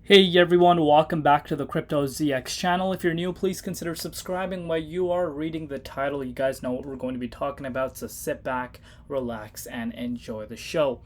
Hey everyone, welcome back to the Crypto ZX channel. If you're new, please consider subscribing while you are reading the title. You guys know what we're going to be talking about, so sit back, relax, and enjoy the show.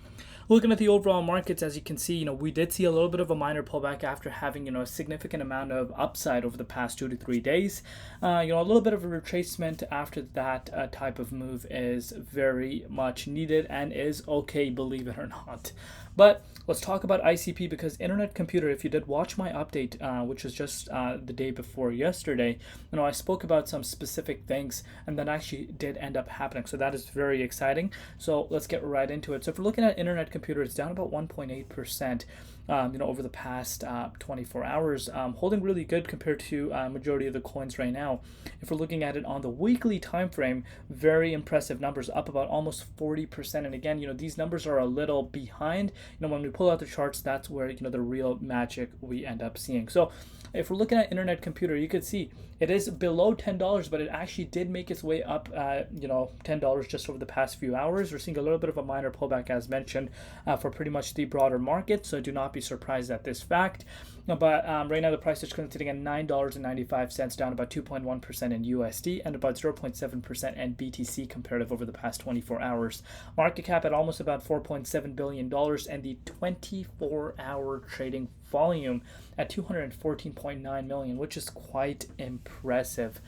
Looking at the overall markets, as you can see, we did see a little bit of a minor pullback after having, a significant amount of upside over the past 2 to 3 days. A little bit of a retracement after that type of move is very much needed and is okay, believe it or not. But let's talk about ICP because Internet Computer, if you did watch my update, which was just the day before yesterday, I spoke about some specific things and that actually did end up happening. So that is very exciting. So let's get right into it. So if we're looking at Internet Computer, it's down about 1.8%. Over the past 24 hours, holding really good compared to majority of the coins right now. If we're looking at it on the weekly time frame, very impressive numbers, up about almost 40%. And again, these numbers are a little behind. When we pull out the charts, that's where the real magic we end up seeing. So if we're looking at Internet Computer, you could see it is below $10, but it actually did make its way up, $10 just over the past few hours. We're seeing a little bit of a minor pullback, as mentioned, for pretty much the broader market. So do not be surprised at this fact. But right now, the price is currently sitting at $9.95, down about 2.1% in USD and about 0.7% in BTC comparative over the past 24 hours. Market cap at almost about $4.7 billion, and the 24-hour trading volume at 214.9 million, which is quite impressive.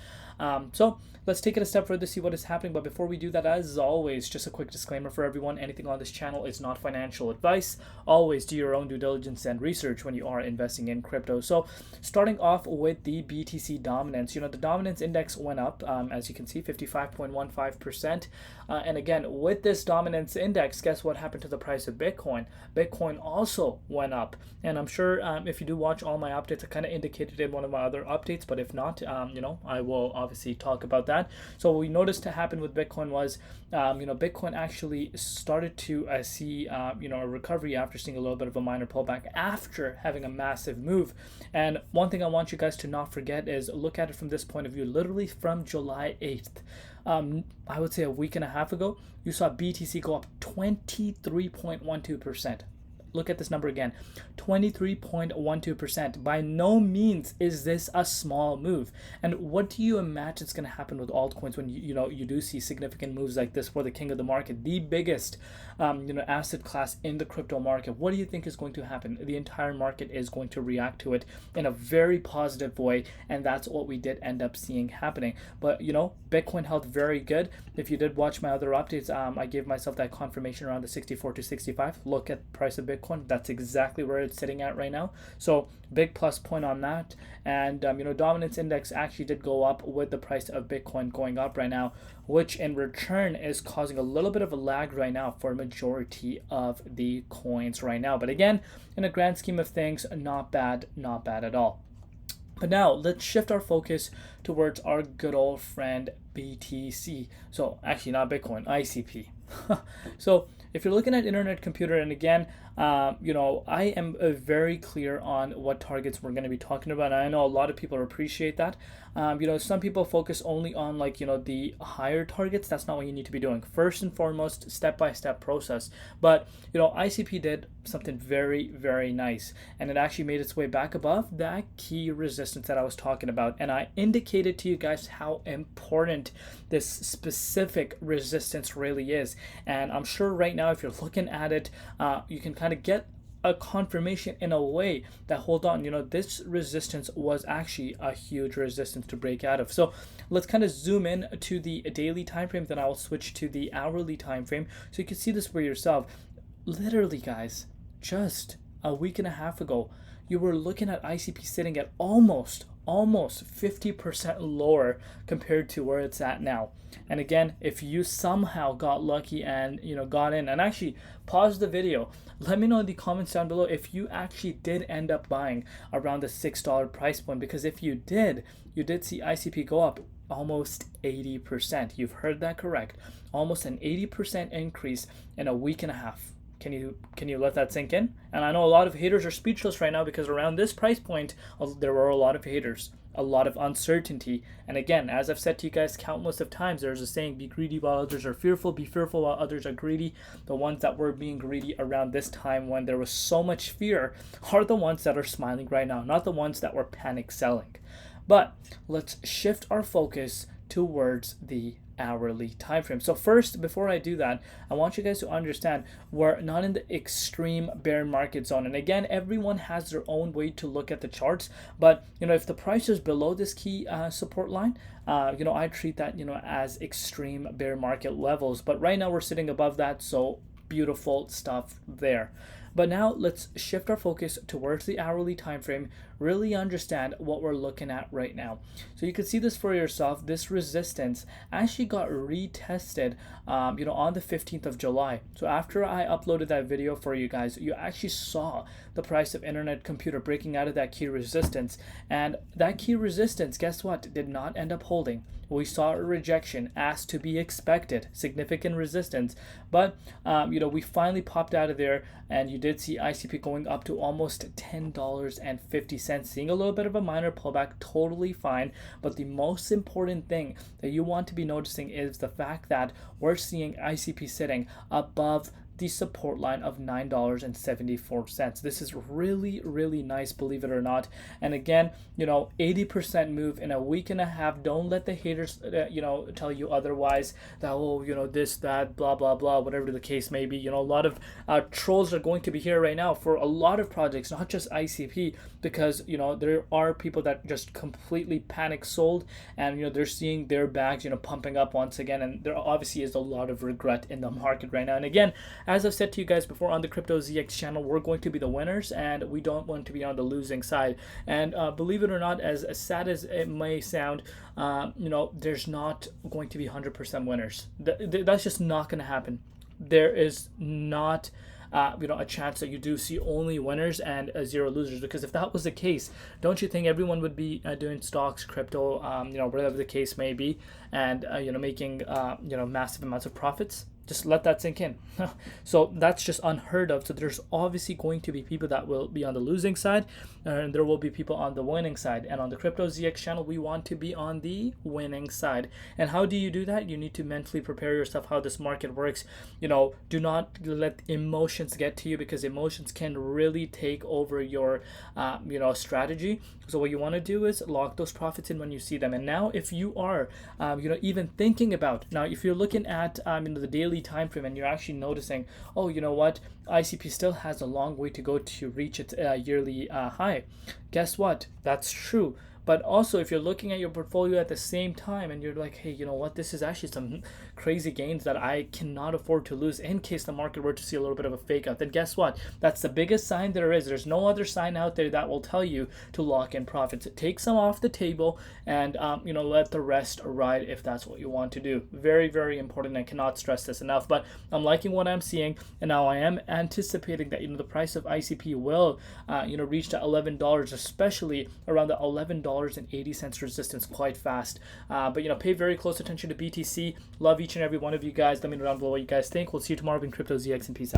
So let's take it a step further to see what is happening. But before we do that, as always, just a quick disclaimer for everyone. Anything on this channel is not financial advice. Always do your own due diligence and research when you are investing in crypto. So starting off with the BTC dominance, the dominance index went up, as you can see, 55.15%. And again, with this dominance index, guess what happened to the price of Bitcoin? Bitcoin also went up. And I'm sure if you do watch all my updates, I kind of indicated in one of my other updates, but if not, I will obviously talk about that. So what we noticed to happen with Bitcoin was, Bitcoin actually started to see, a recovery after seeing a little bit of a minor pullback after having a massive move. And one thing I want you guys to not forget is look at it from this point of view, literally from July 8th. I would say a week and a half ago, you saw BTC go up 23.12%. Look at this number again, 23.12%. By no means is this a small move. And what do you imagine is going to happen with altcoins when you do see significant moves like this for the king of the market, the biggest asset class in the crypto market? What do you think is going to happen? The entire market is going to react to it in a very positive way, and that's what we did end up seeing happening. But Bitcoin held very good. If you did watch my other updates, I gave myself that confirmation around the 64 to 65. Look at price of Bitcoin. That's exactly where it's sitting at right now. So big plus point on that. And dominance index actually did go up with the price of Bitcoin going up right now, which in return is causing a little bit of a lag right now for a majority of the coins right now. But again, in a grand scheme of things, not bad at all. But now let's shift our focus towards our good old friend BTC. So actually not Bitcoin, ICP. So if you're looking at Internet Computer, and again, I am very clear on what targets we're going to be talking about. And I know a lot of people appreciate that. Some people focus only on the higher targets. That's not what you need to be doing. First and foremost, step-by-step process. But ICP did something very, very nice, and it actually made its way back above that key resistance that I was talking about. And I indicated to you guys how important this specific resistance really is. And I'm sure right now, if you're looking at it, you can kind of get a confirmation in a way that, hold on, this resistance was actually a huge resistance to break out of. So let's kind of zoom in to the daily time frame, then I'll switch to the hourly time frame so you can see this for yourself. Literally, guys, just a week and a half ago, you were looking at ICP sitting at almost 50% lower compared to where it's at now. And again, if you somehow got lucky and got in, and actually pause the video, let me know in the comments down below if you actually did end up buying around the $6 price point, because if you did see ICP go up almost 80%. You've heard that correct. Almost an 80% increase in a week and a half. Can you let that sink in? And I know a lot of haters are speechless right now because around this price point, there were a lot of haters, a lot of uncertainty. And again, as I've said to you guys countless of times, there's a saying, be greedy while others are fearful, be fearful while others are greedy. The ones that were being greedy around this time when there was so much fear are the ones that are smiling right now, not the ones that were panic selling. But let's shift our focus towards the hourly time frame. So first, before I do that, I want you guys to understand we're not in the extreme bear market zone. And again, everyone has their own way to look at the charts. But if the price is below this key support line, I treat that as extreme bear market levels. But right now we're sitting above that, so beautiful stuff there. But now let's shift our focus towards the hourly time frame, really understand what we're looking at right now. So you can see this for yourself. This resistance actually got retested on the 15th of July. So after I uploaded that video for you guys, you actually saw the price of internet computer breaking out of that key resistance. And that key resistance, guess what, did not end up holding. We saw a rejection as to be expected, significant resistance. But, we finally popped out of there, and you did see ICP going up to almost $10.50, seeing a little bit of a minor pullback, totally fine. But the most important thing that you want to be noticing is the fact that we're seeing ICP sitting above the support line of $9.74. This is really, really nice, believe it or not. And again, 80% move in a week and a half. Don't let the haters, tell you otherwise, that, this, that, blah, blah, blah, whatever the case may be. A lot of trolls are going to be here right now for a lot of projects, not just ICP, because, there are people that just completely panic sold, and, they're seeing their bags, pumping up once again. And there obviously is a lot of regret in the market right now. And again, as I've said to you guys before on the Crypto ZX channel, we're going to be the winners, and we don't want to be on the losing side. And believe it or not, as sad as it may sound, there's not going to be 100% winners. That's just not going to happen. There is not a chance that you do see only winners and zero losers, because if that was the case, don't you think everyone would be doing stocks, crypto, whatever the case may be, and making massive amounts of profits? Just let that sink in. So that's just unheard of. So there's obviously going to be people that will be on the losing side, and there will be people on the winning side. And on the Crypto ZX channel, we want to be on the winning side. And how do you do that? You need to mentally prepare yourself how this market works. Do not let emotions get to you, because emotions can really take over your strategy. So what you want to do is lock those profits in when you see them. And now if you are even thinking about, now if you're looking at the daily time frame and you're actually noticing, oh, you know what, ICP still has a long way to go to reach its yearly high. Guess what? That's true. But also, if you're looking at your portfolio at the same time and you're like, hey, you know what, this is actually some crazy gains that I cannot afford to lose in case the market were to see a little bit of a fake out, then guess what? That's the biggest sign there is. There's no other sign out there that will tell you to lock in profits. Take some off the table and, let the rest ride if that's what you want to do. Very, very important. I cannot stress this enough. But I'm liking what I'm seeing. And now I am anticipating that, the price of ICP will, reach to $11, especially around the $11.80 resistance quite fast. But pay very close attention to BTC. Love each and every one of you guys. Let me know down below what you guys think. We'll see you tomorrow in Crypto ZX, and peace out.